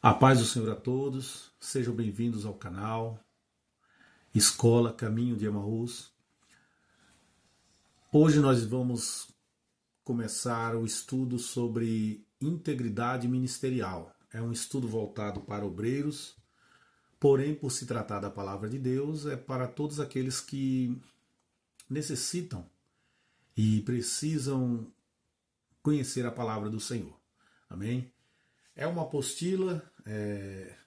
A paz do Senhor a todos, sejam bem-vindos ao canal Escola Caminho de Emaús. Hoje nós vamos começar o estudo sobre integridade ministerial. É um estudo voltado para obreiros, porém, por se tratar da palavra de Deus, é para todos aqueles que necessitam e precisam conhecer a palavra do Senhor. Amém? É uma apostila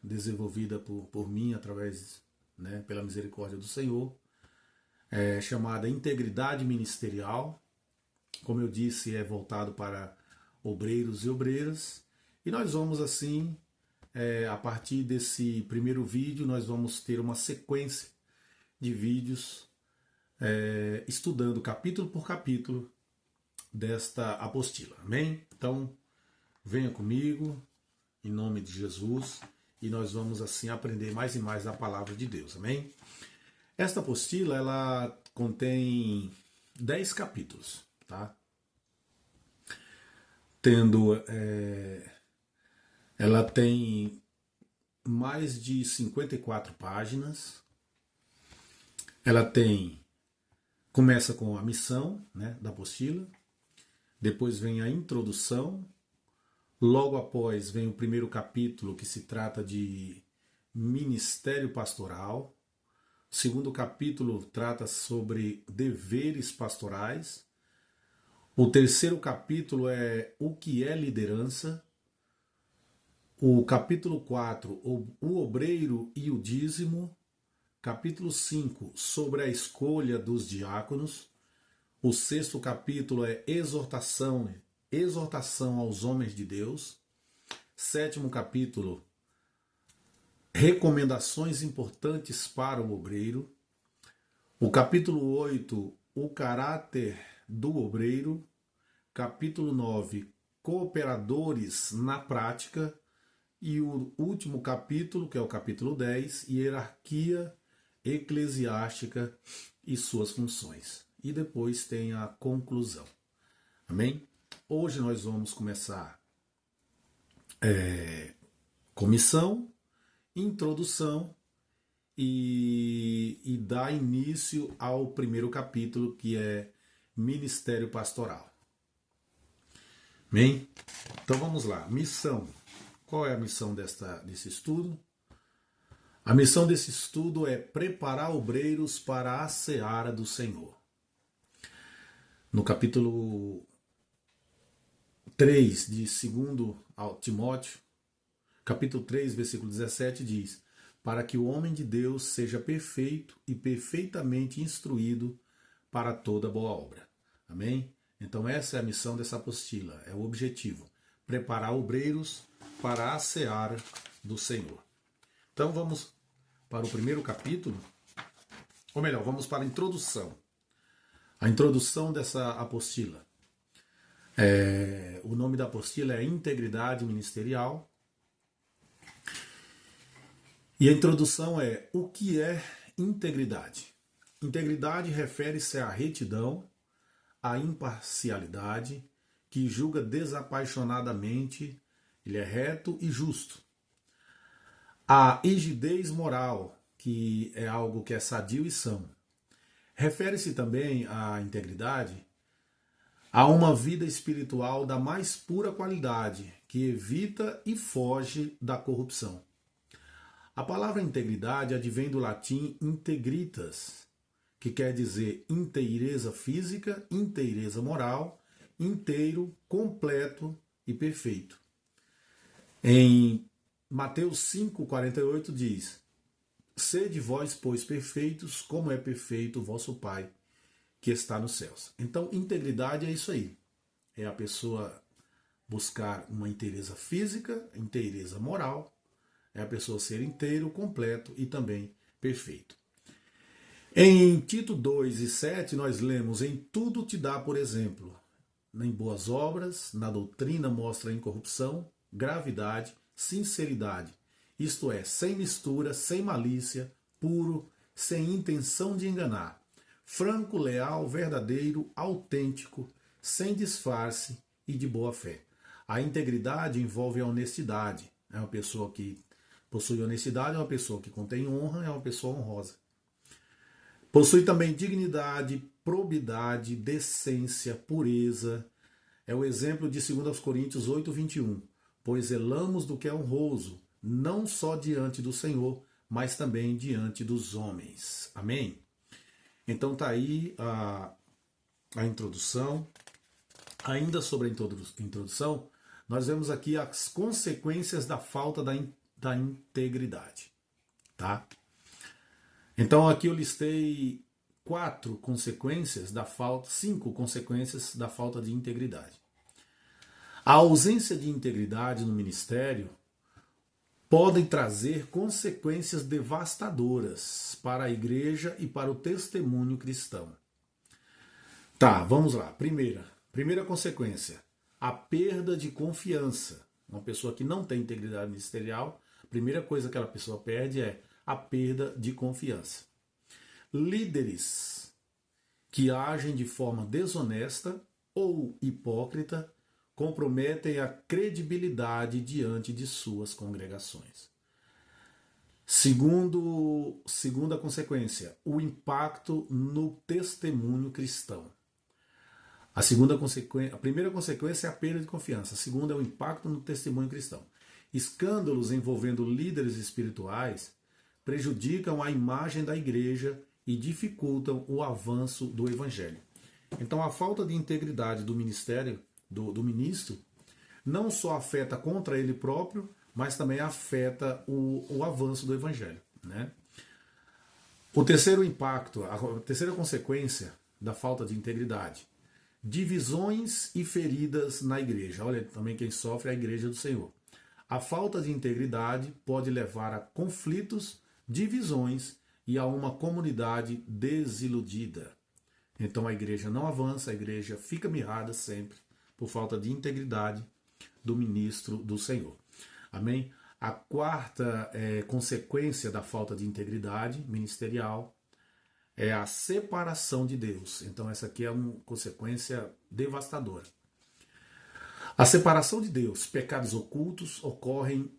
desenvolvida por mim através, pela misericórdia do Senhor, chamada Integridade Ministerial. Como eu disse, é voltado para obreiros e obreiras. E nós vamos assim, a partir desse primeiro vídeo, nós vamos ter uma sequência de vídeos estudando capítulo por capítulo desta apostila. Amém? Então, venha comigo, em nome de Jesus, e nós vamos assim aprender mais e mais da palavra de Deus, amém? Esta apostila, ela contém 10 capítulos, tá? Ela tem mais de 54 páginas, começa com a missão, da apostila, depois vem a introdução. Logo após vem o primeiro capítulo, que se trata de ministério pastoral. O segundo capítulo trata sobre deveres pastorais. O terceiro capítulo é o que é liderança. O capítulo 4, o obreiro e o dízimo. Capítulo 5, sobre a escolha dos diáconos. O sexto capítulo é exortação aos homens de Deus. Sétimo capítulo, recomendações importantes para o obreiro. O capítulo 8, o caráter do obreiro. Capítulo 9, cooperadores na prática. E o último capítulo, que é o capítulo 10, hierarquia eclesiástica e suas funções. E depois tem a conclusão. Amém? Hoje nós vamos começar com missão, introdução e dar início ao primeiro capítulo, que é ministério pastoral. Amém? Então vamos lá. Missão. Qual é a missão desse estudo? A missão desse estudo é preparar obreiros para a seara do Senhor. No capítulo 3 de 2 Timóteo, capítulo 3, versículo 17 diz: para que o homem de Deus seja perfeito e perfeitamente instruído para toda boa obra. Amém? Então essa é a missão dessa apostila, é o objetivo, preparar obreiros para a seara do Senhor. Então vamos para o primeiro capítulo, ou melhor, vamos para a introdução. A introdução dessa apostila. O nome da apostila é Integridade Ministerial. E a introdução é: o que é integridade? Integridade refere-se à retidão, à imparcialidade, que julga desapaixonadamente, ele é reto e justo. A rigidez moral, que é algo que é sadio e são. Refere-se também à integridade a uma vida espiritual da mais pura qualidade, que evita e foge da corrupção. A palavra integridade advém do latim integritas, que quer dizer inteireza física, inteireza moral, inteiro, completo e perfeito. Em Mateus 5,48 diz: sede vós, pois, perfeitos, como é perfeito o vosso Pai que está nos céus. Então, integridade é isso aí. É a pessoa buscar uma inteireza física, inteireza moral, é a pessoa ser inteiro, completo e também perfeito. Em Tito 2:7 nós lemos: em tudo te dá por exemplo, em boas obras, na doutrina mostra incorrupção, gravidade, sinceridade, isto é, sem mistura, sem malícia, puro, sem intenção de enganar, franco, leal, verdadeiro, autêntico, sem disfarce e de boa fé. A integridade envolve a honestidade, é uma pessoa que possui honestidade, é uma pessoa que contém honra, é uma pessoa honrosa. Possui também dignidade, probidade, decência, pureza. É o exemplo de 2 Coríntios 8:21. Pois zelamos do que é honroso, não só diante do Senhor, mas também diante dos homens. Amém? Então tá aí a introdução. Ainda sobre a introdução, nós vemos aqui as consequências da falta da integridade. Tá? Então aqui eu listei 5 consequências da falta de integridade. A ausência de integridade no ministério podem trazer consequências devastadoras para a igreja e para o testemunho cristão. Tá, vamos lá. Primeira consequência, a perda de confiança. Uma pessoa que não tem integridade ministerial, a primeira coisa que aquela pessoa perde é a perda de confiança. Líderes que agem de forma desonesta ou hipócrita comprometem a credibilidade diante de suas congregações. Segunda consequência, o impacto no testemunho cristão. A primeira consequência é a perda de confiança. A segunda é o impacto no testemunho cristão. Escândalos envolvendo líderes espirituais prejudicam a imagem da igreja e dificultam o avanço do evangelho. Então a falta de integridade do ministério, do ministro, não só afeta contra ele próprio, mas também afeta o avanço do evangelho. Né? O terceiro impacto, a terceira consequência da falta de integridade, divisões e feridas na igreja. Olha, também quem sofre é a igreja do Senhor. A falta de integridade pode levar a conflitos, divisões e a uma comunidade desiludida. Então a igreja não avança, a igreja fica mirrada sempre por falta de integridade do ministro do Senhor. Amém? A quarta consequência da falta de integridade ministerial é a separação de Deus. Então essa aqui é uma consequência devastadora. A separação de Deus, pecados ocultos corroem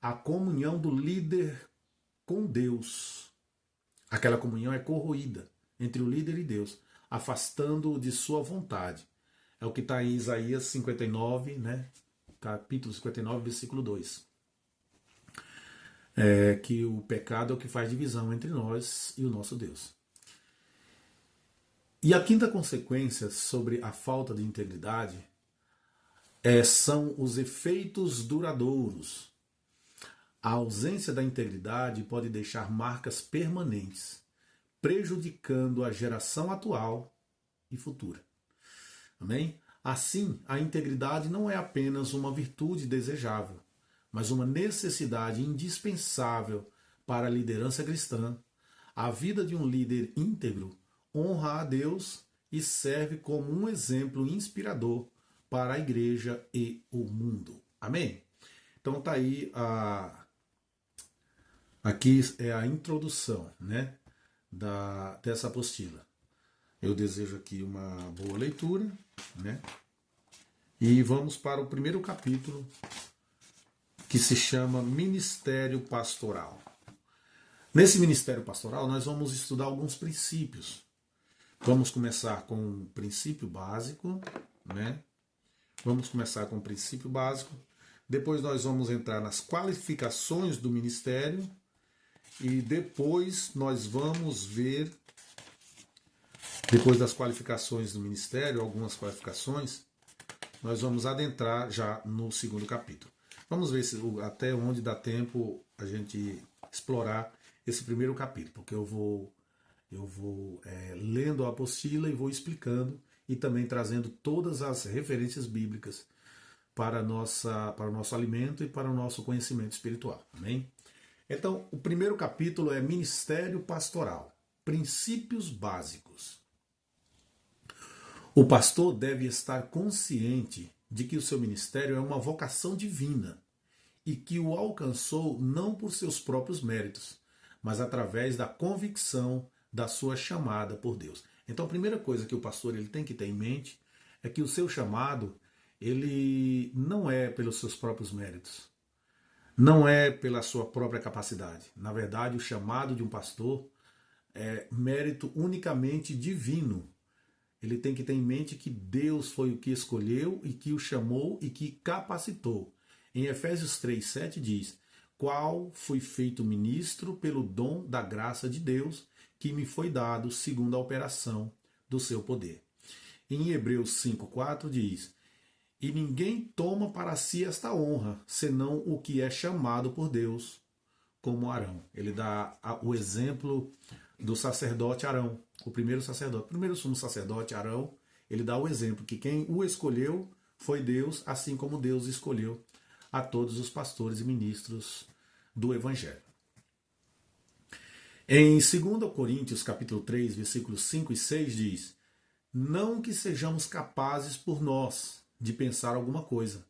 a comunhão do líder com Deus. Aquela comunhão é corroída entre o líder e Deus, afastando-o de sua vontade. É o que está em Isaías 59, né? Capítulo 59, versículo 2. Que o pecado é o que faz divisão entre nós e o nosso Deus. E a quinta consequência sobre a falta de integridade são os efeitos duradouros. A ausência da integridade pode deixar marcas permanentes, prejudicando a geração atual e futura. Amém? Assim, a integridade não é apenas uma virtude desejável, mas uma necessidade indispensável para a liderança cristã. A vida de um líder íntegro honra a Deus e serve como um exemplo inspirador para a igreja e o mundo. Amém? Então tá aí aqui é a introdução, né, dessa apostila. Eu desejo aqui uma boa leitura, né? E vamos para o primeiro capítulo, que se chama Ministério Pastoral. Nesse Ministério Pastoral nós vamos estudar alguns princípios. Vamos começar com um princípio básico, né? Vamos começar com o princípio básico. Depois nós vamos entrar nas qualificações do ministério. E depois nós vamos ver, depois das qualificações do ministério, algumas qualificações, nós vamos adentrar já no segundo capítulo. Vamos ver até onde dá tempo a gente explorar esse primeiro capítulo, porque eu vou lendo a apostila e vou explicando e também trazendo todas as referências bíblicas para o nosso alimento e para o nosso conhecimento espiritual. Amém? Então, o primeiro capítulo é Ministério Pastoral, princípios básicos. O pastor deve estar consciente de que o seu ministério é uma vocação divina e que o alcançou não por seus próprios méritos, mas através da convicção da sua chamada por Deus. Então, a primeira coisa que o pastor ele tem que ter em mente é que o seu chamado ele não é pelos seus próprios méritos, não é pela sua própria capacidade. Na verdade, o chamado de um pastor é mérito unicamente divino. Ele tem que ter em mente que Deus foi o que escolheu e que o chamou e que capacitou. Em Efésios 3,7 diz: qual fui feito ministro pelo dom da graça de Deus, que me foi dado segundo a operação do seu poder. Em Hebreus 5,4 diz: e ninguém toma para si esta honra, senão o que é chamado por Deus, como Arão. Ele dá o exemplo do sacerdote Arão, o primeiro sacerdote, o primeiro sumo sacerdote Arão. Ele dá o exemplo que quem o escolheu foi Deus, assim como Deus escolheu a todos os pastores e ministros do Evangelho. Em 2 Coríntios capítulo 3, versículos 5 e 6 diz: não que sejamos capazes por nós de pensar alguma coisa,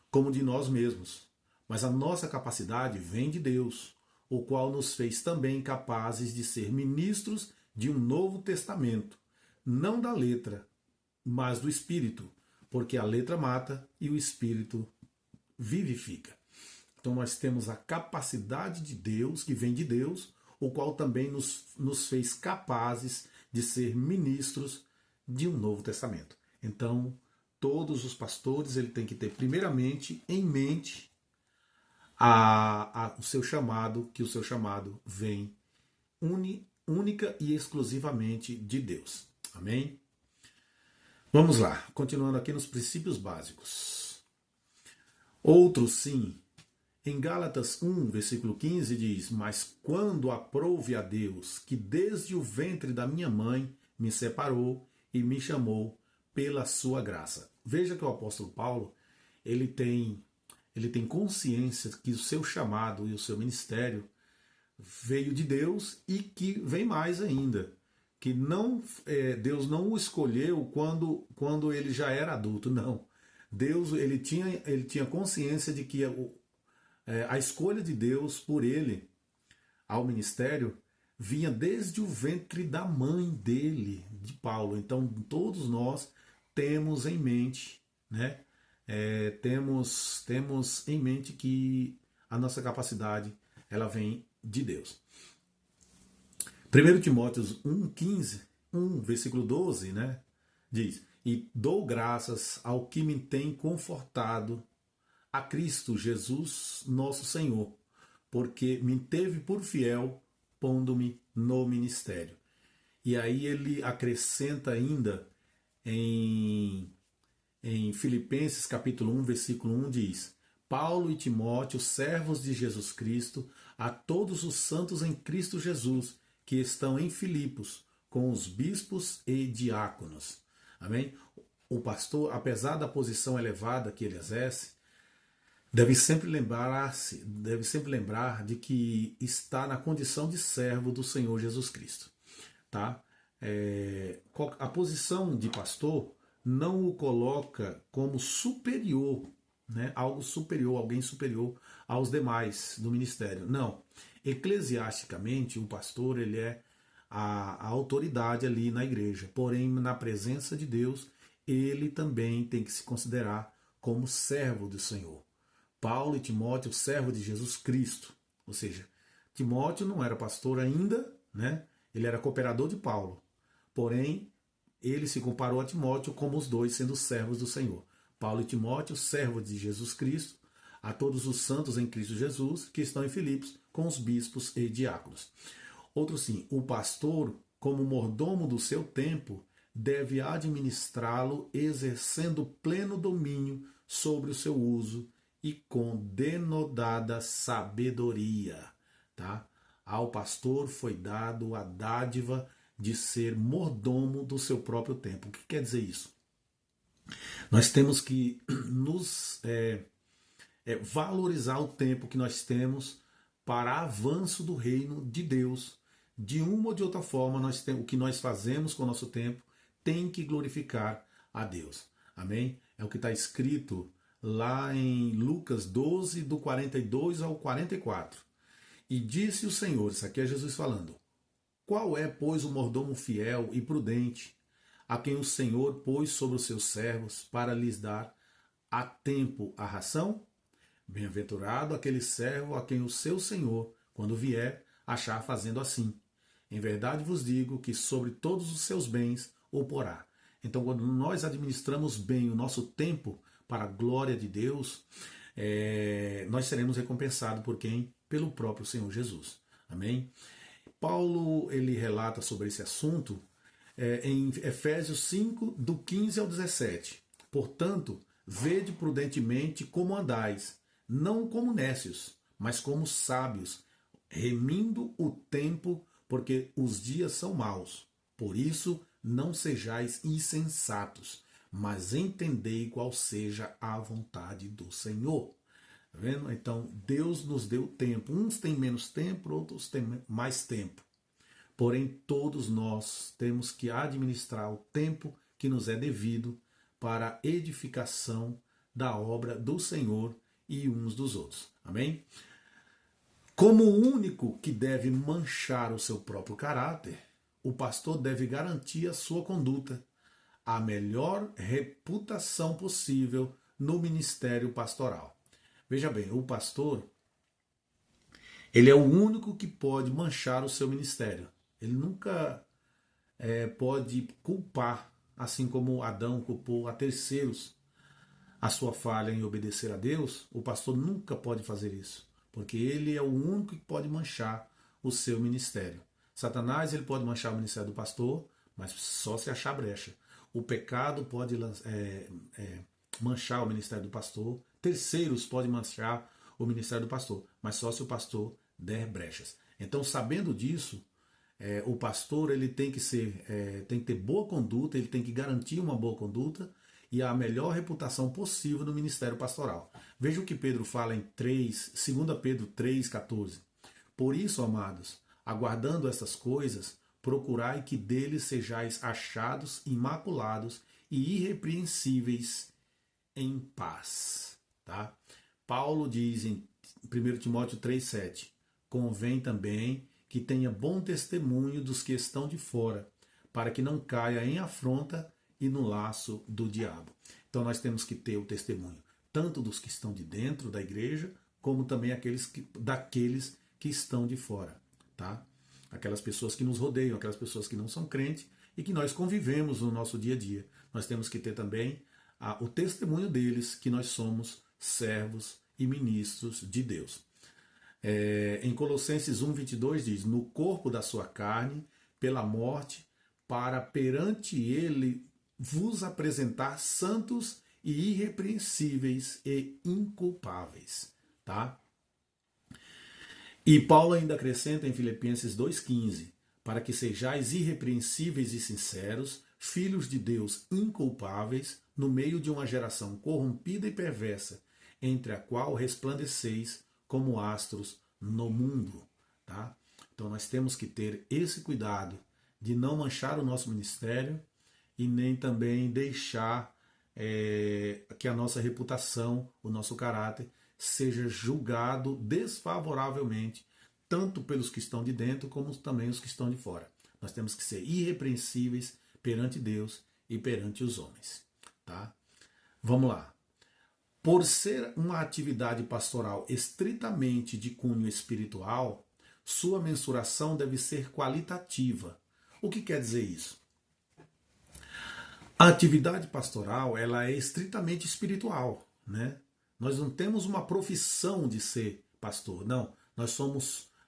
como de nós mesmos, mas a nossa capacidade vem de Deus, o qual nos fez também capazes de ser ministros de um novo testamento, não da letra, mas do Espírito, porque a letra mata e o Espírito vivifica. Então nós temos a capacidade de Deus, que vem de Deus, o qual também nos fez capazes de ser ministros de um novo testamento. Então, todos os pastores ele tem que ter primeiramente em mente o seu chamado, que o seu chamado vem única e exclusivamente de Deus. Amém? Vamos lá, continuando aqui nos princípios básicos. Outro sim, em Gálatas 1, versículo 15 diz: mas quando aprouve a Deus, que desde o ventre da minha mãe me separou e me chamou pela sua graça. Veja que o apóstolo Paulo, ele tem consciência que o seu chamado e o seu ministério veio de Deus e que vem mais ainda, que Deus não o escolheu quando ele já era adulto, não. Deus ele tinha consciência de que a escolha de Deus por ele ao ministério vinha desde o ventre da mãe dele, de Paulo. Então todos nós temos em mente, né? Temos em mente que a nossa capacidade ela vem de Deus. 1 Timóteo 1,15, versículo 12, né? Diz: e dou graças ao que me tem confortado, a Cristo Jesus nosso Senhor, porque me teve por fiel, pondo-me no ministério. E aí ele acrescenta ainda em Filipenses capítulo 1, versículo 1 diz: Paulo e Timóteo, servos de Jesus Cristo, a todos os santos em Cristo Jesus, que estão em Filipos, com os bispos e diáconos. Amém? O pastor, apesar da posição elevada que ele exerce, deve sempre lembrar de que está na condição de servo do Senhor Jesus Cristo. Tá? A posição de pastor não o coloca como superior, né? Algo superior, alguém superior aos demais do ministério. Não. Eclesiasticamente, o pastor ele é a autoridade ali na igreja. Porém, na presença de Deus, ele também tem que se considerar como servo do Senhor. Paulo e Timóteo, servo de Jesus Cristo. Ou seja, Timóteo não era pastor ainda, né? Ele era cooperador de Paulo. Porém, ele se comparou a Timóteo como os dois sendo servos do Senhor. Paulo e Timóteo, servos de Jesus Cristo, a todos os santos em Cristo Jesus, que estão em Filipos, com os bispos e diáconos. Outro sim, o pastor, como mordomo do seu tempo, deve administrá-lo exercendo pleno domínio sobre o seu uso e com denodada sabedoria. Tá? Ao pastor foi dado a dádiva de ser mordomo do seu próprio tempo. O que quer dizer isso? Nós temos que nos valorizar o tempo que nós temos para avanço do reino de Deus. De uma ou de outra forma, o que nós fazemos com o nosso tempo tem que glorificar a Deus. Amém? É o que está escrito lá em Lucas 12, do 42 ao 44. E disse o Senhor, isso aqui é Jesus falando: qual é, pois, o mordomo fiel e prudente, a quem o Senhor pôs sobre os seus servos para lhes dar há tempo a ração? Bem-aventurado aquele servo a quem o seu senhor, quando vier, achar fazendo assim. Em verdade vos digo que sobre todos os seus bens o porá. Então, quando nós administramos bem o nosso tempo para a glória de Deus, nós seremos recompensados por quem? Pelo próprio Senhor Jesus. Amém? Paulo, ele relata sobre esse assunto em Efésios 5, do 15 ao 17. Portanto, vede prudentemente como andais, não como nécios, mas como sábios, remindo o tempo, porque os dias são maus. Por isso, não sejais insensatos, mas entendei qual seja a vontade do Senhor. Tá vendo? Então, Deus nos deu tempo. Uns têm menos tempo, outros têm mais tempo. Porém, todos nós temos que administrar o tempo que nos é devido para a edificação da obra do Senhor e uns dos outros. Amém? Como o único que deve manchar o seu próprio caráter, o pastor deve garantir a sua conduta, a melhor reputação possível no ministério pastoral. Veja bem, o pastor, ele é o único que pode manchar o seu ministério. Ele nunca pode culpar, assim como Adão culpou a terceiros a sua falha em obedecer a Deus. O pastor nunca pode fazer isso, porque ele é o único que pode manchar o seu ministério. Satanás, ele pode manchar o ministério do pastor, mas só se achar brecha. O pecado pode manchar o ministério do pastor. Terceiros podem manchar o ministério do pastor, mas só se o pastor der brechas. Então, sabendo disso, o pastor ele tem que ter boa conduta, ele tem que garantir uma boa conduta e a melhor reputação possível no ministério pastoral. Veja o que Pedro fala em 2 Pedro 3,14. Por isso, amados, aguardando estas coisas, procurai que deles sejais achados imaculados e irrepreensíveis em paz. Tá? Paulo diz em 1 Timóteo 3,7, convém também que tenha bom testemunho dos que estão de fora, para que não caia em afronta e no laço do diabo. Então nós temos que ter o testemunho, tanto dos que estão de dentro da igreja, como também daqueles que estão de fora. Tá? Aquelas pessoas que nos rodeiam, aquelas pessoas que não são crentes e que nós convivemos no nosso dia a dia. Nós temos que ter também o testemunho deles que nós somos servos e ministros de Deus. Em Colossenses 1,22 diz, no corpo da sua carne, pela morte, para perante ele vos apresentar santos e irrepreensíveis e inculpáveis. Tá? E Paulo ainda acrescenta em Filipenses 2,15, para que sejais irrepreensíveis e sinceros, filhos de Deus inculpáveis, no meio de uma geração corrompida e perversa, entre a qual resplandeceis como astros no mundo. Tá? Então nós temos que ter esse cuidado de não manchar o nosso ministério e nem também deixar que a nossa reputação, o nosso caráter, seja julgado desfavoravelmente, tanto pelos que estão de dentro, como também os que estão de fora. Nós temos que ser irrepreensíveis perante Deus e perante os homens. Tá? Vamos lá. Por ser uma atividade pastoral estritamente de cunho espiritual, sua mensuração deve ser qualitativa. O que quer dizer isso? A atividade pastoral ela é estritamente espiritual, né? Nós não temos uma profissão de ser pastor, não.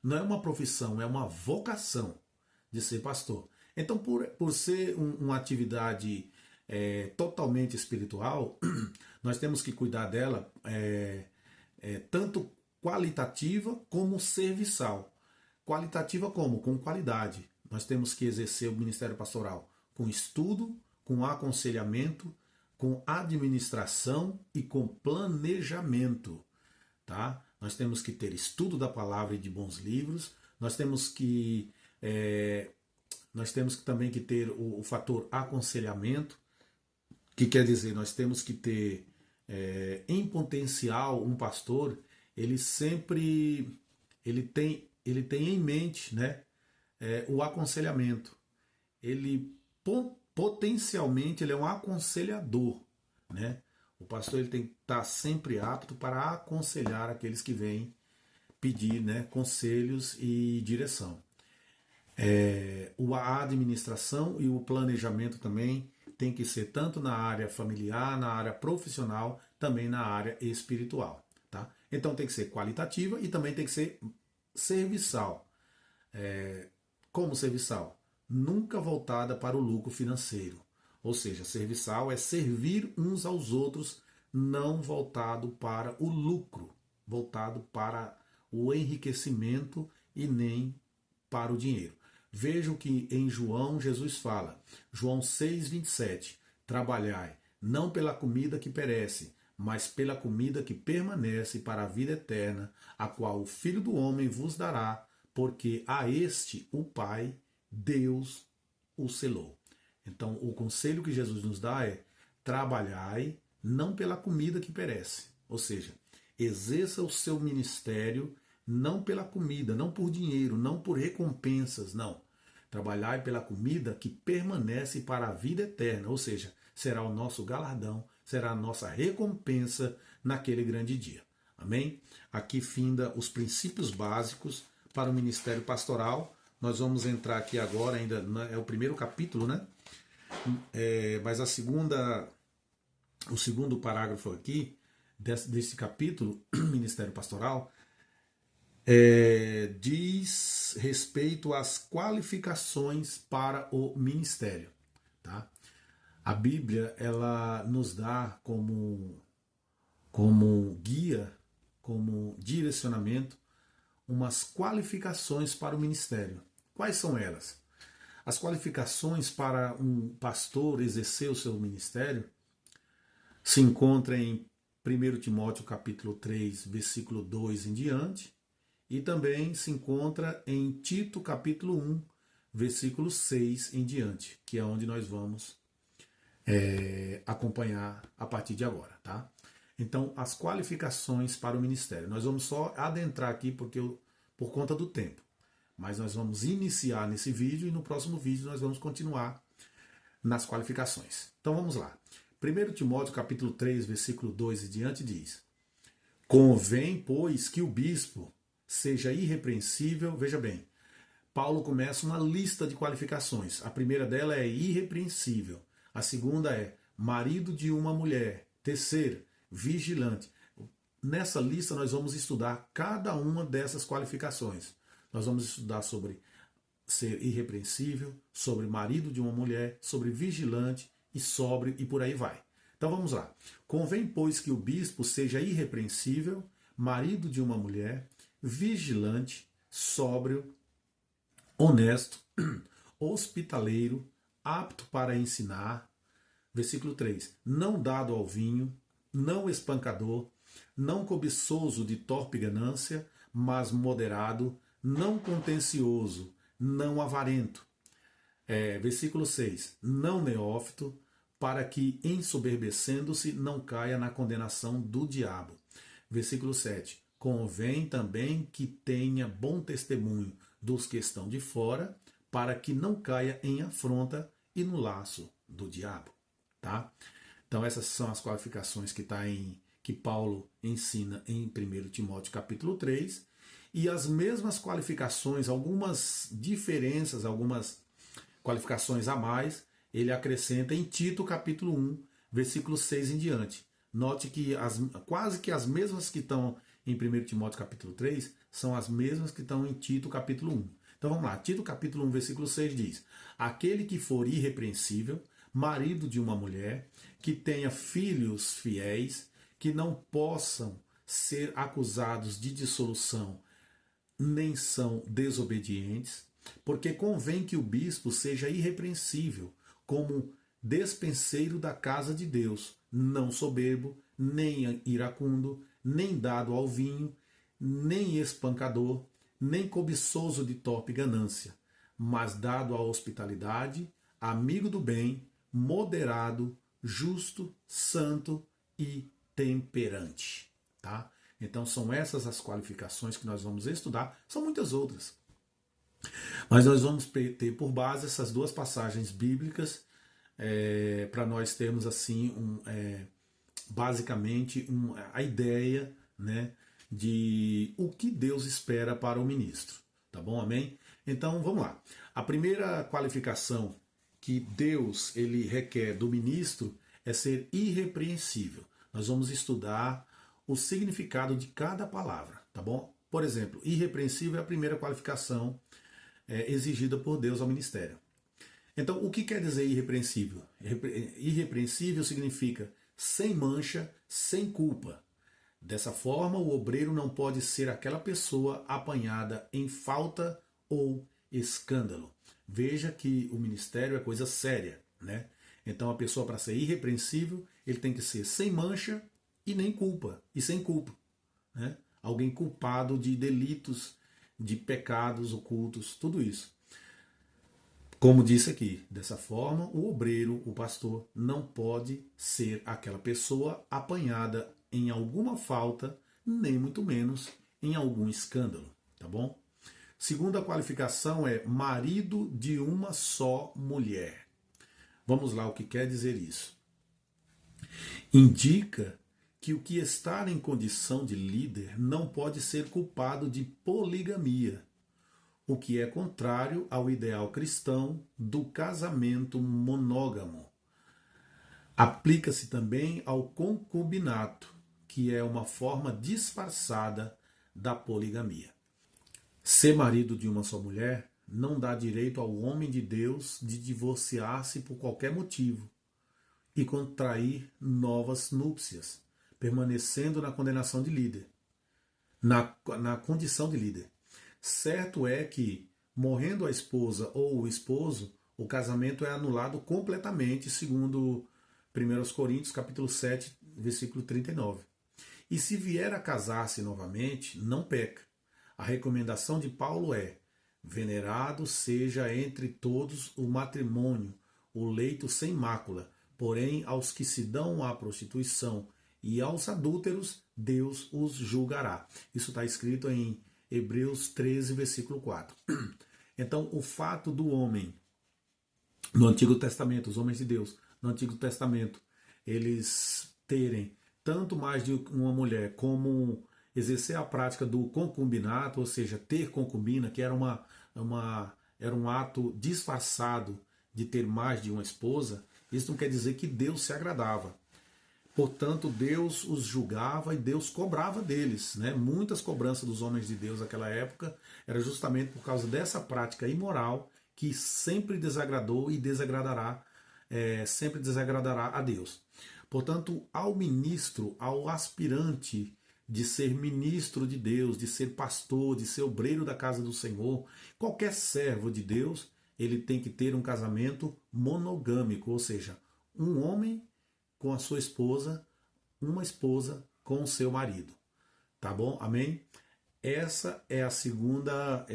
Não é uma profissão, é uma vocação de ser pastor. Então, por ser uma atividade totalmente espiritual, nós temos que cuidar dela tanto qualitativa como serviçal. Qualitativa como? Com qualidade. Nós temos que exercer o ministério pastoral com estudo, com aconselhamento, com administração e com planejamento. Tá? Nós temos que ter estudo da palavra e de bons livros, nós temos que também que ter o fator aconselhamento, que quer dizer, nós temos que ter em potencial um pastor, ele tem em mente, né, o aconselhamento. Ele potencialmente ele é um aconselhador, né? O pastor ele tem que estar sempre apto para aconselhar aqueles que vêm pedir, né, conselhos e direção. A administração e o planejamento também tem que ser tanto na área familiar, na área profissional, também na área espiritual. Tá? Então tem que ser qualitativa e também tem que ser serviçal. Como serviçal? Nunca voltada para o lucro financeiro. Ou seja, serviçal é servir uns aos outros, não voltado para o lucro, voltado para o enriquecimento e nem para o dinheiro. Vejam que em João Jesus fala, João 6,27, trabalhai não pela comida que perece, mas pela comida que permanece para a vida eterna, a qual o Filho do Homem vos dará, porque a este o Pai, Deus, o selou. Então, o conselho que Jesus nos dá é: trabalhai não pela comida que perece, ou seja, exerça o seu ministério não pela comida, não por dinheiro, não por recompensas, não. Trabalhai pela comida que permanece para a vida eterna, ou seja, será o nosso galardão, será a nossa recompensa naquele grande dia. Amém? Aqui finda os princípios básicos para o ministério pastoral. Nós vamos entrar aqui agora, ainda é o primeiro capítulo, né? Mas o segundo parágrafo aqui, desse capítulo, Ministério Pastoral, diz respeito às qualificações para o ministério. Tá? A Bíblia ela nos dá como guia, como direcionamento, umas qualificações para o ministério. Quais são elas? As qualificações para um pastor exercer o seu ministério se encontram em 1 Timóteo capítulo 3, versículo 2 em diante, e também se encontra em Tito capítulo 1, versículo 6 em diante, que é onde nós vamos acompanhar a partir de agora. Tá? Então, as qualificações para o ministério. Nós vamos só adentrar aqui por conta do tempo. Mas nós vamos iniciar nesse vídeo e no próximo vídeo nós vamos continuar nas qualificações. Então vamos lá. 1 Timóteo capítulo 3, versículo 2 e diante diz: convém, pois, que o bispo seja irrepreensível. Veja bem, Paulo começa uma lista de qualificações. A primeira dela é irrepreensível. A segunda é marido de uma mulher. Terceira, vigilante. Nessa lista nós vamos estudar cada uma dessas qualificações. Nós vamos estudar sobre ser irrepreensível, sobre marido de uma mulher, sobre vigilante e sóbrio e por aí vai. Então vamos lá. Convém, pois, que o bispo seja irrepreensível, marido de uma mulher, vigilante, sóbrio, honesto, hospitaleiro, apto para ensinar. Versículo 3. Não dado ao vinho, não espancador, não cobiçoso de torpe ganância, mas moderado, não contencioso, não avarento. Versículo 6. Não neófito, para que, ensoberbecendo-se, não caia na condenação do diabo. Versículo 7. Convém também que tenha bom testemunho dos que estão de fora, para que não caia em afronta e no laço do diabo. Tá? Então essas são as qualificações que Paulo ensina em 1 Timóteo capítulo 3. E as mesmas qualificações, algumas diferenças, algumas qualificações a mais, ele acrescenta em Tito capítulo 1, versículo 6 em diante. Note que quase que as mesmas que estão em 1 Timóteo capítulo 3 são as mesmas que estão em Tito capítulo 1. Então vamos lá, Tito capítulo 1, versículo 6 diz: aquele que for irrepreensível, marido de uma mulher, que tenha filhos fiéis, que não possam ser acusados de dissolução, nem são desobedientes, porque convém que o bispo seja irrepreensível, como despenseiro da casa de Deus, não soberbo, nem iracundo, nem dado ao vinho, nem espancador, nem cobiçoso de torpe ganância, mas dado à hospitalidade, amigo do bem, moderado, justo, santo e temperante. Tá? Então são essas as qualificações que nós vamos estudar. São muitas outras. Mas nós vamos ter por base essas duas passagens bíblicas para nós termos assim basicamente a ideia, né, de o que Deus espera para o ministro. Tá bom? Amém? Então, vamos lá. A primeira qualificação que Deus ele requer do ministro é ser irrepreensível. Nós vamos estudar o significado de cada palavra, tá bom? Por exemplo, irrepreensível é a primeira qualificação exigida por Deus ao ministério. Então, o que quer dizer irrepreensível? Irrepreensível significa sem mancha, sem culpa. Dessa forma, o obreiro não pode ser aquela pessoa apanhada em falta ou escândalo. Veja que o ministério é coisa séria, né? Então, a pessoa, para ser irrepreensível, ele tem que ser sem mancha e nem culpa, e sem culpa, né? Alguém culpado de delitos, de pecados ocultos, tudo isso. Como disse aqui, dessa forma, o obreiro, o pastor, não pode ser aquela pessoa apanhada em alguma falta, nem muito menos em algum escândalo, tá bom? Segunda qualificação é marido de uma só mulher. Vamos lá, o que quer dizer isso? Indica que o que está em condição de líder não pode ser culpado de poligamia, o que é contrário ao ideal cristão do casamento monógamo. Aplica-se também ao concubinato, que é uma forma disfarçada da poligamia. Ser marido de uma só mulher não dá direito ao homem de Deus de divorciar-se por qualquer motivo e contrair novas núpcias, permanecendo na condenação de líder, na condição de líder. Certo é que, morrendo a esposa ou o esposo, o casamento é anulado completamente, segundo 1 Coríntios capítulo 7, versículo 39. E se vier a casar-se novamente, não peca. A recomendação de Paulo é: venerado seja entre todos o matrimônio, o leito sem mácula, porém aos que se dão à prostituição e aos adúlteros, Deus os julgará. Isso está escrito em Hebreus 13, versículo 4. Então, o fato do homem, no Antigo Testamento, os homens de Deus, no Antigo Testamento, eles terem tanto mais de uma mulher, como exercer a prática do concubinato, ou seja, ter concubina, que era era um ato disfarçado de ter mais de uma esposa, isso não quer dizer que Deus se agradava. Portanto, Deus os julgava e Deus cobrava deles, né? Muitas cobranças dos homens de Deus naquela época era justamente por causa dessa prática imoral que sempre desagradou e desagradará, sempre desagradará a Deus. Portanto, ao ministro, ao aspirante de ser ministro de Deus, de ser pastor, de ser obreiro da casa do Senhor, qualquer servo de Deus, ele tem que ter um casamento monogâmico, ou seja, um homem com a sua esposa, uma esposa com o seu marido. Tá bom? Amém? Essa é a segunda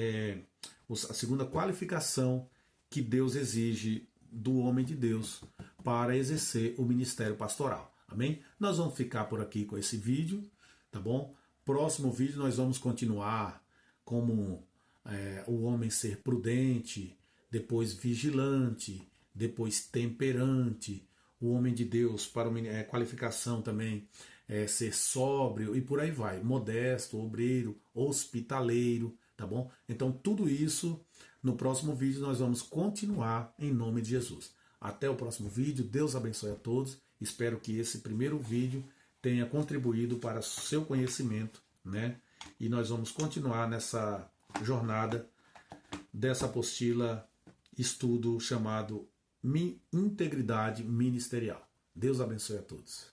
qualificação que Deus exige do homem de Deus para exercer o ministério pastoral. Amém? Nós vamos ficar por aqui com esse vídeo, tá bom? Próximo vídeo nós vamos continuar como o homem ser prudente, depois vigilante, depois temperante, o homem de Deus para qualificação também ser sóbrio e por aí vai, modesto, obreiro, hospitaleiro, tá bom? Então tudo isso no próximo vídeo nós vamos continuar em nome de Jesus. Até o próximo vídeo, Deus abençoe a todos, espero que esse primeiro vídeo tenha contribuído para o seu conhecimento, né? E nós vamos continuar nessa jornada dessa apostila, estudo chamado Integridade Ministerial. Deus abençoe a todos.